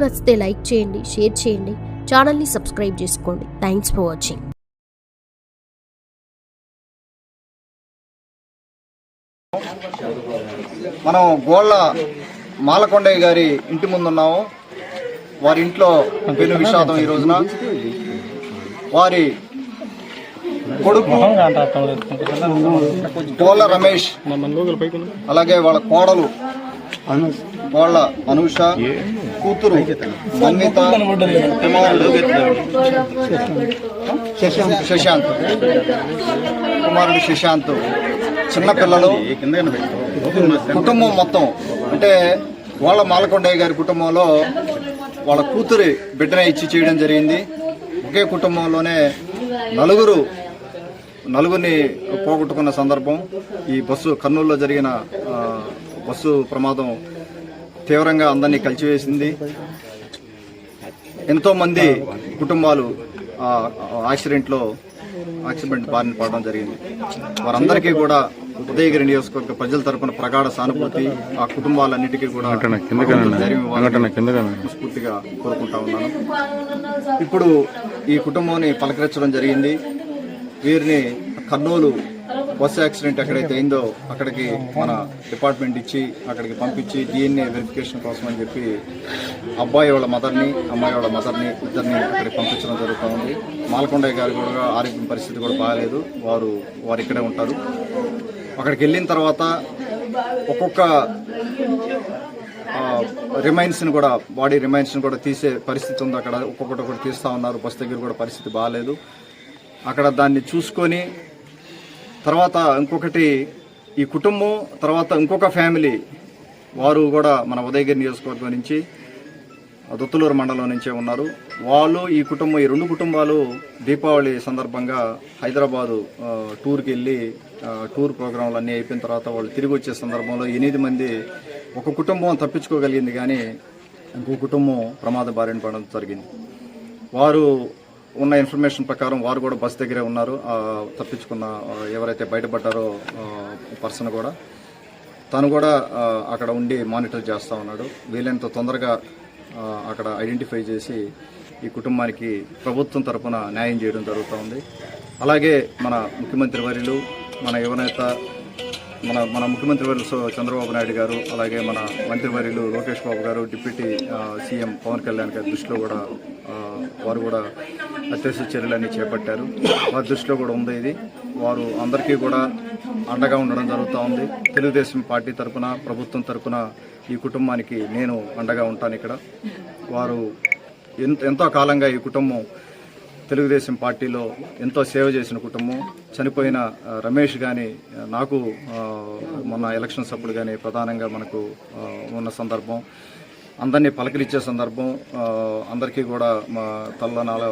నచ్చితే లైక్ చేయండి, షేర్ చేయండి, ఛానల్ని సబ్స్క్రైబ్ చేసుకోండి. Thanks for watching. మనం గోళ్ళ మాలకొండయ్య గారి ఇంటి ముందున్నాము. వారి ఇంట్లో పెను విషాదం ఈ రోజున. వారి కొడుకు గోళ్ళ రమేష్, అలాగే వాళ్ళ కోడలు గోళ్ళ అనూష, కూతురు మన్విత, కుమారుడు శశాంత్, చిన్నపిల్లలు, కుటుంబం మొత్తం. అంటే వాళ్ళ మాలకొండయ్య గారి కుటుంబంలో వాళ్ళ కూతురి బిడ్డనే ఇచ్చి చేయడం జరిగింది. ఒకే కుటుంబంలోనే నలుగురిని పోగొట్టుకున్న సందర్భం. ఈ కర్నూలులో జరిగిన బస్సు ప్రమాదం తీవ్రంగా అందరినీ కలిచివేసింది. ఎంతోమంది కుటుంబాలు యాక్సిడెంట్ బారిన పడడం జరిగింది. వారందరికీ కూడా ఉదయగిరి నియోజకవర్గ ప్రజల తరపున ప్రగాఢ సానుభూతి, ఆ కుటుంబాలన్నిటికీ కూడా స్ఫూర్తిగా కోరుకుంటా ఉన్నాను. ఇప్పుడు ఈ కుటుంబాన్ని పలకరించడం జరిగింది. వీరిని కర్నూలు బస్సు యాక్సిడెంట్ ఎక్కడైతే అయిందో అక్కడికి మన డిపార్ట్మెంట్ ఇచ్చి అక్కడికి పంపించి DNA వెరిఫికేషన్ కోసం అని చెప్పి అబ్బాయి వాళ్ళ మదర్ని, అమ్మాయి వాళ్ళ మదర్ని ఇద్దరిని అక్కడికి పంపించడం జరుగుతూ ఉంది. మాలకొండయ్య గారు కూడా ఆరోగ్యం పరిస్థితి కూడా బాగాలేదు. వారు ఇక్కడే ఉంటారు. అక్కడికి వెళ్ళిన తర్వాత ఒక్కొక్క బాడీ రిమైన్స్ని కూడా తీసే పరిస్థితి ఉంది. అక్కడ ఒక్కొక్కటి తీస్తూ ఉన్నారు. బస్ దగ్గర కూడా పరిస్థితి బాగాలేదు. అక్కడ దాన్ని చూసుకొని తర్వాత ఇంకొకటి ఈ కుటుంబం, తర్వాత ఇంకొక ఫ్యామిలీ, వారు కూడా మన ఉదయగిరి నియోజకవర్గం నుంచి దొత్తులూరు మండలం నుంచే ఉన్నారు. వాళ్ళు ఈ రెండు కుటుంబాలు దీపావళి సందర్భంగా హైదరాబాదు టూర్కి వెళ్ళి టూర్ ప్రోగ్రాంలు అన్నీ అయిపోయిన తర్వాత వాళ్ళు తిరిగి వచ్చే సందర్భంలో 8 మంది, ఒక కుటుంబం తప్పించుకోగలిగింది కానీ ఇంకో కుటుంబం ప్రమాద బారిన పడడం జరిగింది. వారు ఉన్న ఇన్ఫర్మేషన్ ప్రకారం వారు కూడా బస్ దగ్గరే ఉన్నారు. తప్పించుకున్న ఎవరైతే బయటపడ్డారో పర్సన్ కూడా తను కూడా అక్కడ ఉండి మానిటర్ చేస్తూ ఉన్నాడు. వీలైనంత తొందరగా అక్కడ ఐడెంటిఫై చేసి ఈ కుటుంబానికి ప్రభుత్వం తరఫున న్యాయం చేయడం జరుగుతూ ఉంది. అలాగే మన ముఖ్యమంత్రి వర్యులు, మన యువనేత, మన ముఖ్యమంత్రి వర్యులు చంద్రబాబు నాయుడు గారు, అలాగే మన మంత్రివర్యులు లోకేష్ బాబు గారు, డిప్యూటీ సీఎం పవన్ కళ్యాణ్ గారి దృష్టిలో కూడా వారు కూడా అత్యవసర చర్యలన్నీ చేపట్టారు. వారి దృష్టిలో కూడా ఉంది ఇది. వారు అందరికీ కూడా అండగా ఉండడం జరుగుతూ ఉంది. తెలుగుదేశం పార్టీ తరఫున, ప్రభుత్వం తరఫున ఈ కుటుంబానికి నేను అండగా ఉంటాను. ఇక్కడ వారు ఎంతో కాలంగా ఈ కుటుంబం తెలుగుదేశం పార్టీలో ఎంతో సేవ చేసిన కుటుంబం. చనిపోయిన రమేష్ కానీ, నాకు మొన్న ఎలక్షన్స్ అప్పుడు కానీ ప్రధానంగా మనకు ఉన్న సందర్భం, అందరినీ పలకరించే సందర్భం, అందరికీ కూడా మా తల్లనాల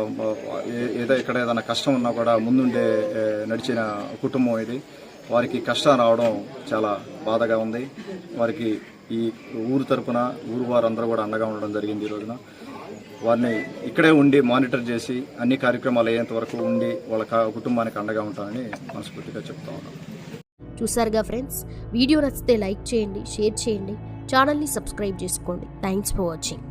ఎక్కడ ఏదైనా కష్టం ఉన్నా కూడా ముందుండే నడిచిన కుటుంబం ఇది. వారికి కష్టం రావడం చాలా బాధగా ఉంది. వారికి ఈ ఊరు తరపున ఊరు వారందరూ కూడా అండగా ఉండడం జరిగింది. ఈ రోజున వారిని ఇక్కడే ఉండి మానిటర్ చేసి అన్ని కార్యక్రమాలు అయ్యేంత వరకు ఉండి వాళ్ళ కుటుంబానికి అండగా ఉంటానని మనస్ఫూర్తిగా చెప్తా ఉన్నాను. చూసారుగా ఫ్రెండ్స్, వీడియో నచ్చితే లైక్ చేయండి, షేర్ చేయండి, ఛానల్ని సబ్స్క్రైబ్ చేసుకోండి. Thanks for watching.